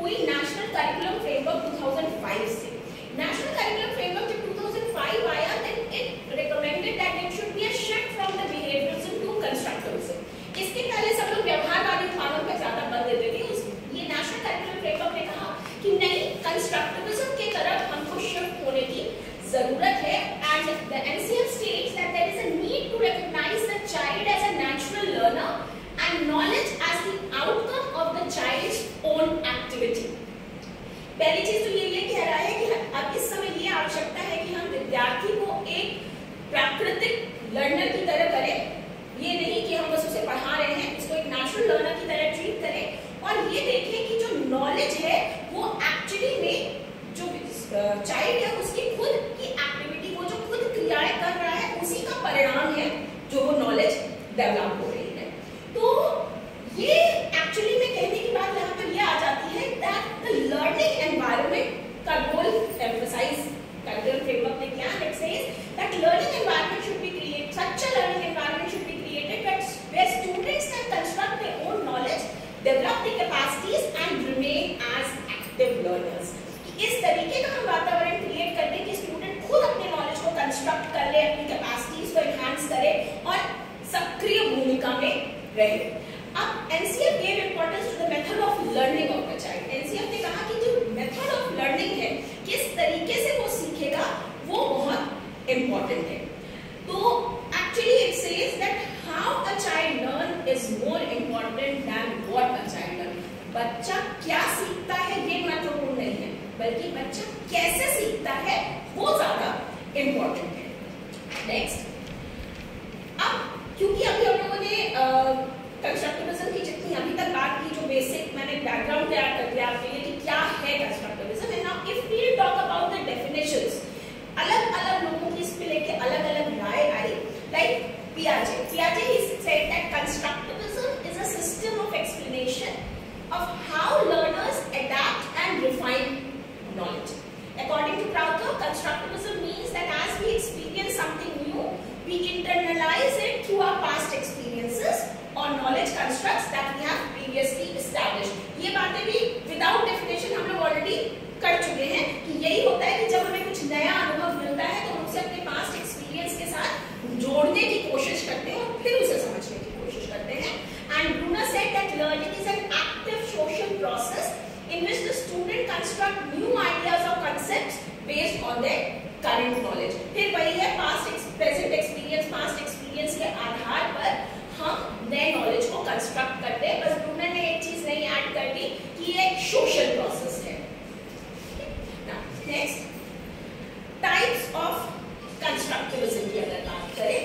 हुई national curriculum framework 2005 से। National curriculum framework जब 2005 आया, then it recommended that it should be a shift from the behaviourism to constructivism. इसके पहले सब लोग व्यवहारवादी उत्पादन पे ज्यादा बल देते थे। ये नेशनल करिकुलम फ्रेमवर्क ने कहा कि नहीं, कंस्ट्रक्टिविज्म की तरफ हमको शिफ्ट होने की जरूरत है। And the NCF states that there is a need to recognise the child as a natural learner and knowledge as the outcome of the child's own activity. पहली चीज तो ये कह रहा है कि अब इस समय ये आवश्यकता है कि हम विद्यार्थी को एक प्राकृतिक लर्नर की तरह करें। ये नहीं कि हम बस उसे पढ़ा रहे हैं, इसको एक नेचुरल लर्नर की तरह ट्रीट करें और ये देखें कि जो नॉलेज है वो एक्चुअली में जो चाइल्ड है उसकी खुद की एक्टिविटी, वो जो खुद क्रियाएं कर रहा है उसी का परिणाम है जो वो नॉलेज डेवलप हो रही है। तो ये एक्चुअली में कहने की बात यहाँ पर ये आ जाती है दैट द लर्निंग एनवायरनमेंट का रोल एम्फसाइज करिकुलम फ्रेमवर्क ने किया। It says that learning environment should be created, such a learning environment should be created where students can construct their own knowledge, develop their capacities and remain as active learners। इस तरीके का हम वातावरण create कर दें कि student खुद अपने नॉलेज को कंस्ट्रक्ट कर ले, अपनी कैपेसिटीज को एनहांस करे और सक्रिय भूमिका में रहे। अब NCF gave importance to the method of learning of the child। NCF ने कहा कि जो मेथड ऑफ लर्निंग है, किस तरीके से वो सीखेगा, वो बहुत इंपॉर्टेंट है। तो actually it says that how a child learn is more important than what a child learn। बच्चा क्या सीखता है ये महत्वपूर्ण नहीं है, बल्कि बच्चा कैसे सीखता है वो ज्यादा इंपॉर्टेंट है। नेक्स्ट, अब क्योंकि अभी हम लोगों ने कंस्ट्रक्टिविज्म की जितनी अभी तक बात की, जो बेसिक मैंने बैकग्राउंड तैयार कर दिया आपके लिए कि क्या है constructivism, and now if we talk about the definitions, अलग अलग लोगों की इस पे लेके अलग अलग राय आई। Like Piaget he said that constructivism is a system of explanation of how learners adapt and refine knowledge. According to Krauter, constructivism means that as we experience something new, we internalize it through our past experiences or knowledge constructs that we have previously established। ये बातें भी without definition हम लोग already कर चुके हैं कि यही होता है कि जब हमें कुछ नया अनुभव मिलता है तो हम उसे अपने पास्ट एक्सपीरियंस के साथ जोड़ने की कोशिश करते हैं और फिर उसे समझने की कोशिश करते हैं। And Bruner said that learning is an active social process in which the student construct new ideas और concepts based on their current knowledge. फिर वही है प्रेजेंट एक्सपीरियंस, पास्ट एक्सपीरियंस के आधार पर हम नए नॉलेज को कंस्ट्रक्ट करते हैं। बस ब्रूनर ने एक चीज नई ऐड कर दी कि ये एक सोशल प्रोसेस है। नेक्स्ट, टाइप्स ऑफ कंस्ट्रक्टिविज्म की अगर बात करें,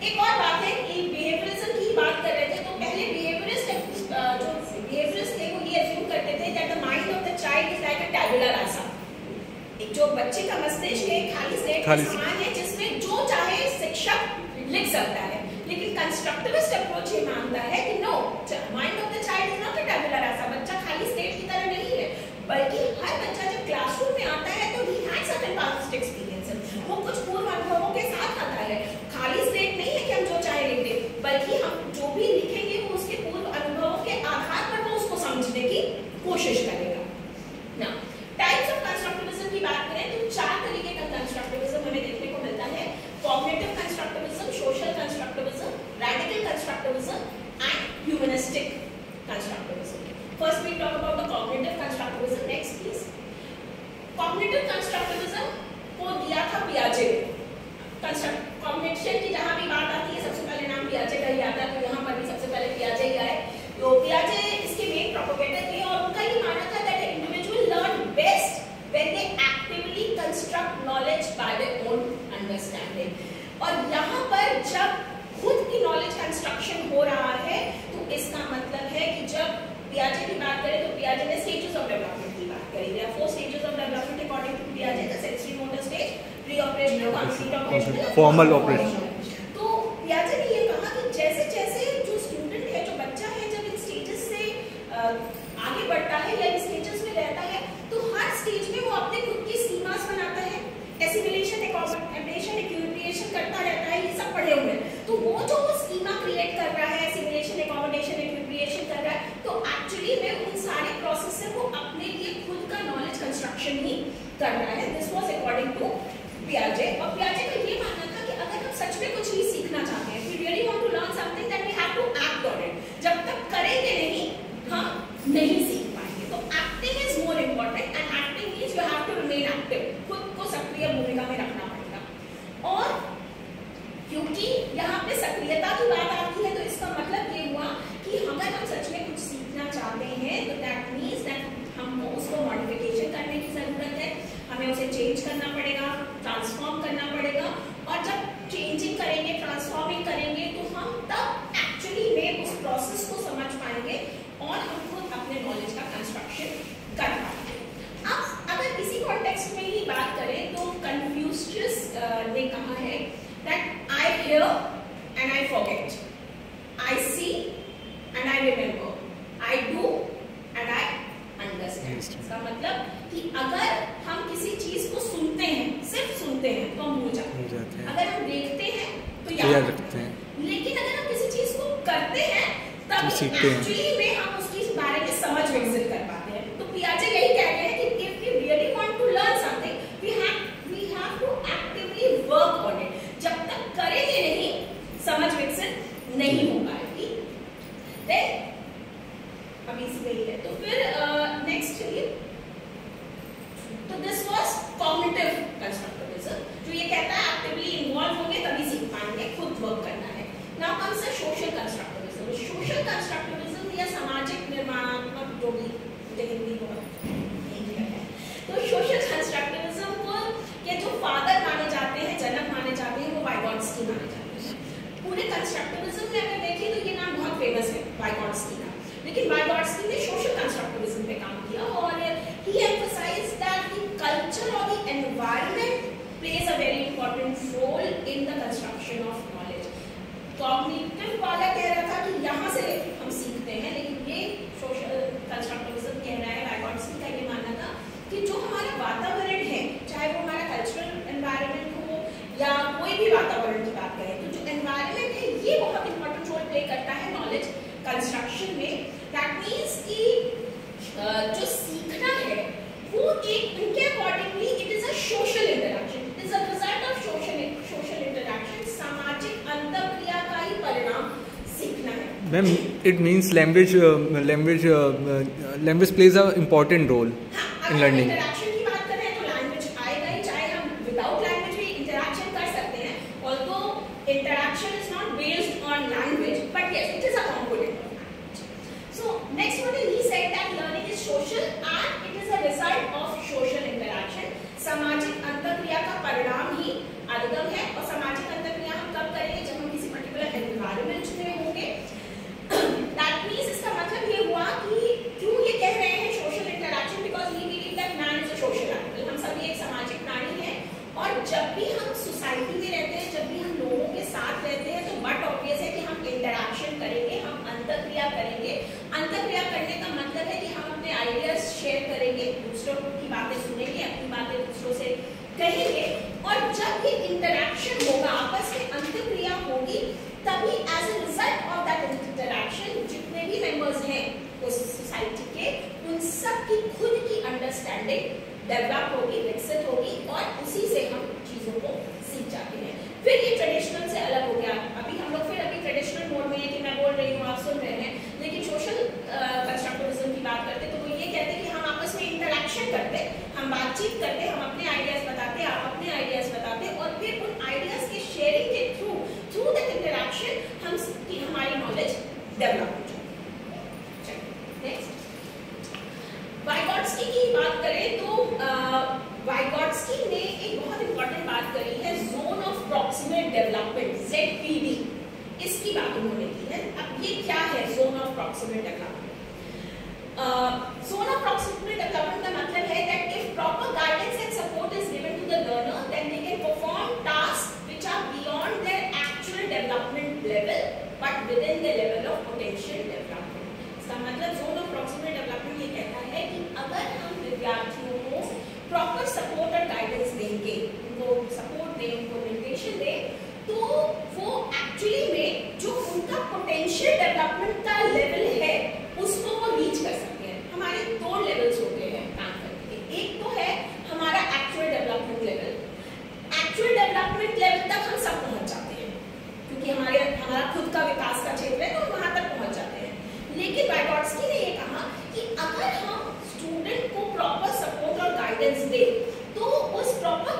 एक और बात है कि बिहेवियरिज्म की बात कर रहे थे तो पहले बिहेवियरिस्ट थे वो ये अज्यूम करते थे that the mind of the child is like a tabula rasa. एक जो बच्चे का मस्तिष्क है खाली स्लेट के समान है जिसमें जो चाहे शिक्षक लिख सकता है। लेकिन कंस्ट्रक्टिविस्ट अप्रोच ये मानता है कि no, mind of the child is not a tabula rasa. बच्चा खाली स्लेट की तरह नहीं है, बल्कि हर बच्चा जब क्लासरूम में आता है तो he has certain past experiences, वो कुछ पूर्व अनुभवों के साथ आता है। खाली स्लेट नहीं है कि हम जो चाहे लिख दें, बल्कि हम जो भी लिखेंगे वो उसके पूर्व अनुभवों के आधार पर वो उसको समझने की कोशिश करेगा। ना टाइप्स ऑफ कंस्ट्रक्टिविज्म की बात करें तो चार तरीके का कंस्ट्रक्टिविज्म हमें देखने को मिलता है। Cognitive constructivism, social constructivism, radical constructivism and humanistic constructivism. First we talk about the cognitive constructivism. Next please. Cognitive constructivism को दिया था पियाजे। कॉग्निशन की जहाँ भी बात आती है सबसे पहले नाम पियाजे का ही आता है, तो यहाँ पर भी सबसे पहले पियाजे ही आए। तो पियाजे इसके मेन प्रोपोगेटर थे और उनका ये मानना था that individual learn best when they actively construct knowledge by their own understanding। और यहाँ पर जब खुद की नॉलेज कंस्ट्रक्शन हो रहा है तो इसका मतलब है कि जब पियाजे की बात करें तो पियाजे ने स्टेजेस ऑफ डेवलपमेंट की बात करी। There are 4 stages of development according to पियाजे, the sensory motor stage, pre operational, complete operational, formal operation. तो पियाजे ने ये कहा कि जैसे जैसे जो स्टूडेंट है, जो बच्चा है, जब इन स्टेजेस से आगे बढ़ता है या इन स्टेजेस में रहता है तो हर स्टेज में वो अपने खुद की सीमास बनाता है, एसिमिलेशन, एकोमोडेशन, एक्यूरिएशन करता रहता है। ये सब पढ़े हुए हैं। तो वो जो स्कीमा क्रिएट कर रहा है, एसिमिलेशन, एकोमोडेशन, एक्यूरिएशन कर रहा है, तो एक्चुअली में उन सारे प्रोसेस से वो अपने लिए कर रहा है। दिस वाज अकॉर्डिंग टू पियाजे। और पियाजे का ये मानना था कि अगर हम सच में कुछ चीज सीखना चाहते हैं, we really want to learn something, that we have to act on it. जब तक करेंगे नहीं हम नहीं सीख पाएंगे। तो acting is more important and acting means you have to remain active, खुद को सक्रिय भूमिका में रखना पड़ेगा। और क्योंकि यहाँ पे सक्रियता की बात आती है तो इसका मतलब ये हुआ कि अगर हम सच में कुछ सीखना चाहते हैं तो दैट मीन्स दैट हमको उसको मॉडिफिकेशन करने की जरूरत है, हमें उसे चेंज करना पड़ेगा, ट्रांसफॉर्म करना पड़ेगा। और जब चेंजिंग करेंगे, ट्रांसफॉर्मिंग करेंगे तो हम तब एक्चुअली में उस प्रोसेस को समझ पाएंगे और हम खुद अपने नॉलेज का कंस्ट्रक्शन कर पाएंगे। अब अगर इसी कॉन्टेक्स्ट में ही बात करें तो कन्फ्यूशियस ने कहा है that I hear and I forget, I see and I remember, I do and I understand। इसका मतलब कि अगर हम किसी चीज को सुनते हैं, सिर्फ सुनते हैं तो हम भूल जाते हैं, अगर हम देखते हैं तो याद रखते हैं, लेकिन अगर हम किसी चीज को करते हैं तब एक्चुअली में हम उसके बारे में समझ विकसित कर पाते हैं। तो पियाजे यही कह रहे हैं कि if we really want to learn something, we have to actively work on it। जब तक करेंगे नहीं समझ विकसित नहीं हो पाएगी। अभी इसमें है तो फिर नेक्स्ट चलिए। तो दिस वाज कॉग्निटिव कंस्ट्रक्टिविज्म, जो ये कहता है एक्टिवली इन्वॉल्व होंगे तभी सीख पाएंगे, खुद वर्क करना है। Now comes the social constructivism. Social constructivism या सामाजिक निर्माणात्मक, जो भी हिंदी है, तो सोशल कंस्ट्रक्टिविज्म को के जो फादर माने जाते हैं, जनक माने जाते हैं, वो वाइगॉट्स्की माने जाते हैं। पूरे कंस्ट्रक्टिविज्म में अगर देखें तो ये नाम बहुत फेमस है वाइगॉट्स्की का, लेकिन वाइगॉट्स्की ने सोशल कंस्ट्रक्टिविज्म पे काम किया और he emphasised that the culture और the environment plays a very important role in the construction of knowledge. Cognitive वाला कह रहा था कि यहाँ से हम सीखते हैं, लेकिन ये सोशल कंस्ट्रक्टिविज्म कह रहा है, वाइगॉट्स्की का ये मानना था कि जो हमारा वातावरण है, चाहे वो हमारा कल्चरल एनवायरनमेंट हो या कोई भी वातावरण की बात करें, तो जो एनवायरनमेंट है ये बहुत इंपॉर्टेंट रोल प्ले करता है नॉलेज कंस्ट्रक्शन में। दैट मीन्स कि जो सीखना है वो एक उनके accordingly it is a social interaction, it is a result of social interaction. सामाजिक अंतःक्रिया का ही परिणाम सीखना है। Ma'am, it means language plays a important role in learning. Interaction की बात करें तो लैंग्वेज आएगा ही, चाहे हम विदाउट लैंग्वेज भी इंटरैक्शन कर सकते हैं। Although interaction is not based on language, but yes it is a component of language. So next one he said that learning is social and it is a result of social interaction. सामाजिक अंतःक्रिया का परिणाम ही अधिगम है। और सामाजिक अंतःक्रिया हम कब करेंगे? जब हम किसी पर्टिकुलर एनवायरनमेंट में होंगे। दैट मीन्स इसका मतलब ये हुआ कि क्यों ये कह रहे हैं social interaction, because he believe that man is a social animal. हम सभी एक सामाजिक प्राणी हैं और जब भी हम सोसाइटी में रहते हैं, जब भी हम लोगों के साथ रहते हैं, तो बट ऑब्वियस है कि हम इंटरैक्शन करेंगे, हम अंतःक्रिया करेंगे। अंतःक्रिया करने का मतलब है कि हम अपने आइडियाज शेयर करेंगे, दूसरों की बातें सुनेंगे, अपनी बातें दूसरों से कहेंगे। और जब ये इंटरैक्शन होगा, आपस में अंतःक्रिया होगी, तभी as a result of that interaction जितने भी मेंबर्स हैं उस सोसाइटी के, उन सब की खुद की अंडरस्टैंडिंग डेवलप होगी, विकसित होगी और उसी से हम चीजों को सीख जाते हैं। फिर ये ट्रेडिशनल से अलग हो गया। अभी हम लोग फिर अभी ट्रेडिशनल मोड में है कि मैं बोल रही हूँ, आप सुन रहे हैं, लेकिन सोशल कंस्ट्रक्टिविज्म की बात करते तो वो ये कहते हैं कि हम आपस में इंटरैक्शन करते, हम बातचीत करते, हम अपने आइडियाज बताते, आप अपने आइडियाज बताते, और फिर उन आइडियाज के शेयरिंग के थ्रू दैट इंटरैक्शन हमारी नॉलेज डेवलप हो जाती है। नेक्स्ट वाइगॉट्स्की की बात करें तो वाइगॉट्स्की ने एक बहुत इंपॉर्टेंट बात करी है, zone of proximate development, ZPD, इसकी बात उन्होंने की है। अब ये क्या है zone of proximate development? Zone of proximate development का मतलब है that if proper guidance and support is given to the learner, then they can perform tasks which are beyond their actual development level, but within the level of potential development। इसका मतलब zone of proximate development ये कहता है कि अगर हम विद्यार्थियों को प्रॉपर सपोर्ट और गाइडेंस देंगे, उनको सपोर्ट दें, उनको निर्देशन दें, तो वो एक्चुअली में जो उनका पोटेंशियल डेवलपमेंट का लेवल है उसको वो रीच कर सकते हैं। हमारे दो लेवल्स होते हैं काम करने के। एक तो है हमारा गाइडेंस दे, तो उस प्रॉपर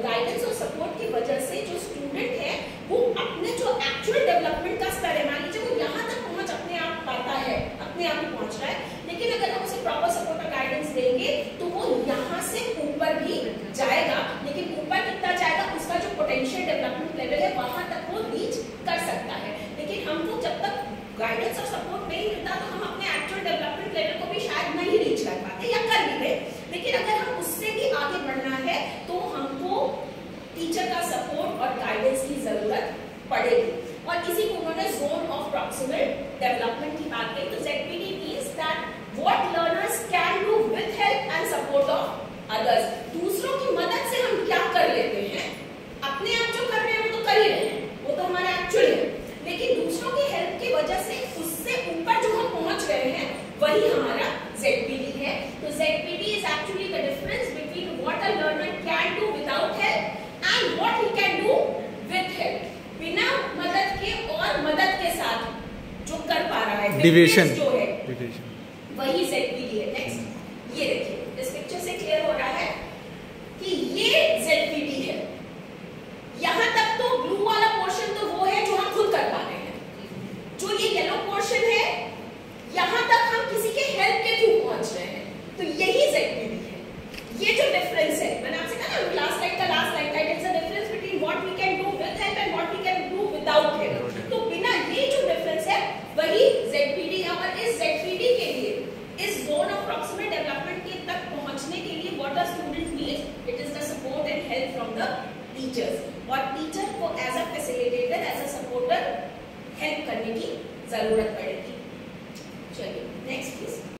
गाइडेंस और सपोर्ट की वजह से जो स्टूडेंट है वो अपने जो एक्चुअल डेवलपमेंट का स्तर है, मान लीजिए वो यहाँ तक पहुँच अपने आप पाता है, अपने आप ही पहुँच रहा है, लेकिन अगर हम उसे प्रॉपर सपोर्ट और गाइडेंस देंगे तो वो यहाँ से ऊपर भी जाएगा, लेकिन ऊपर कितना जाएगा, उसका जो पोटेंशियल डेवलपमेंट लेवल है वहां तक वो रीच कर सकता है। लेकिन हमको जब तक गाइडेंस और सपोर्ट नहीं मिलता तो हम अपने एक्चुअल डेवलपमेंट लेवल को भी शायद नहीं रीच कर पाते या कर भी गए, लेकिन अगर हम उससे भी आगे बढ़ना है तो हमको टीचर का सपोर्ट और गाइडेंस की जरूरत पड़ेगी। और इसी को उन्होंने जोन ऑफ प्रॉक्सिमल डेवलपमेंट की बात कही। तो ZPD means that what learners can do with help and support of others. दूसरों की मदद से हम क्या कर लेते हैं, अपने आप जो कर रहे हैं वो तो कर ही रहे हैं, वो तो हमारा एक्चुअल है, लेकिन दूसरों की हेल्प की वजह से उससे ऊपर जो हम पहुंच रहे हैं वही हमारा ZPD है। तो ZPD is actually the difference between what a learner can do without help and what he can do with help. बिना मदद के और मदद के साथ जो कर पा रहा है, डिविजन जो है डिविजन, वही ZPD है। नेक्स्ट ये देखिए, इस पिक्चर से क्लियर हो रहा है कि ये ZPD है। यहां तक तो ब्लू वाला पोर्शन तो वो है जो हम खुद कर पा रहे हैं, जो ये येलो पोर्शन है यहां तक हम किसी के हेल्प के थ्रू पहुंच रहे हैं, तो यही ZPD है। ये जो डिफरेंस है, मैंने आपसे कहा ना लास्ट लाइन का it's a difference between what we can do with help and what we can do without help. तो बिना ये जो डिफरेंस है वही ZPD है। और इस ZPD के लिए, इस जोन ऑफ प्रॉक्सिमल डेवलपमेंट के तक पहुंचने के लिए what the student needs, it is the support and help from the teachers. और टीचर को as a facilitator, as a supporter help करने की जरूरत पड़ेगी। चलिए नेक्स्ट प्लीज।